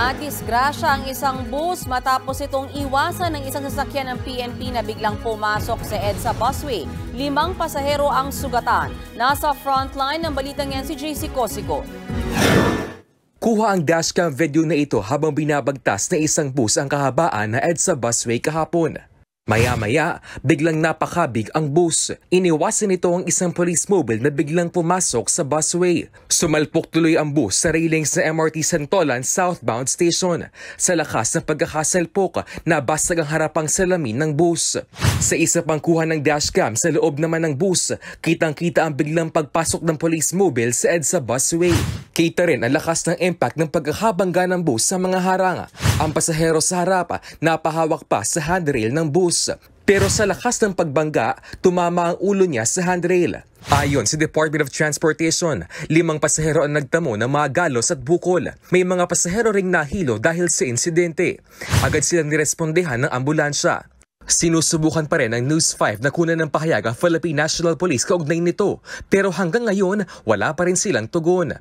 Nadisgrasya ang isang bus matapos itong iwasan ng isang sasakyan ng PNP na biglang pumasok sa EDSA busway. 5 pasahero ang sugatan. Nasa frontline ng balitang yan si JC Cosico. Kuha ang dashcam video na ito habang binabagtas na isang bus ang kahabaan na EDSA busway kahapon. Maya-maya, biglang napakabig ang bus. Iniwasan nito ang isang police mobile na biglang pumasok sa busway. Sumalpok tuloy ang bus sa railings sa MRT Santolan southbound station. Sa lakas ng pagkakasalpok, nabasag ang harapang salamin ng bus. Sa isa pang kuha ng dashcam sa loob naman ng bus, kitang-kita ang biglang pagpasok ng police mobile sa EDSA busway. Kita rin ang lakas ng impact ng pagkakabangga ng bus sa mga haranga. Ang pasahero sa harap napahawak pa sa handrail ng bus. Pero sa lakas ng pagbangga, tumama ang ulo niya sa handrail. Ayon sa Department of Transportation, 5 pasahero ang nagtamo ng mga galos at bukol. May mga pasahero ring nahilo dahil sa insidente. Agad silang nirespondehan ng ambulansya. Sinusubukan pa rin ng News 5 na kunan ng pahayag ang Philippine National Police kaugnay nito. Pero hanggang ngayon, wala pa rin silang tugon.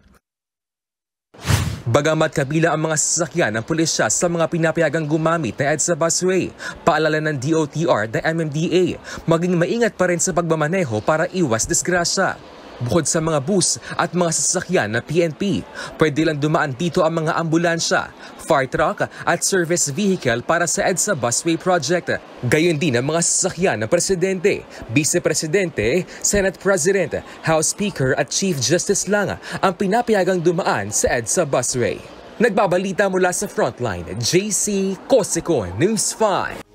Bagamat kabila ang mga sasakyan ng pulisya sa mga pinapayagang gumamit na EDSA busway, paalala ng DOTR na MMDA, maging maingat pa rin sa pagmamaneho para iwas disgrasya. Bukod sa mga bus at mga sasakyan na PNP, pwede lang dumaan dito ang mga ambulansya, fire truck at service vehicle para sa EDSA busway project. Gayon din ang mga sasakyan ng Presidente, Vice Presidente, Senate President, House Speaker at Chief Justice lang ang pinapayagang dumaan sa EDSA busway. Nagbabalita mula sa Frontline, JC Cosico, News 5.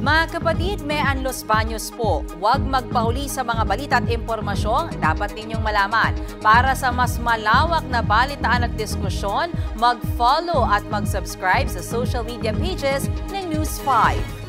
Mga kapatid, may Los Baños po. Huwag magpahuli sa mga balita at impormasyong dapat ninyong malaman. Para sa mas malawak na balitaan at diskusyon, mag-follow at mag-subscribe sa social media pages ng News 5.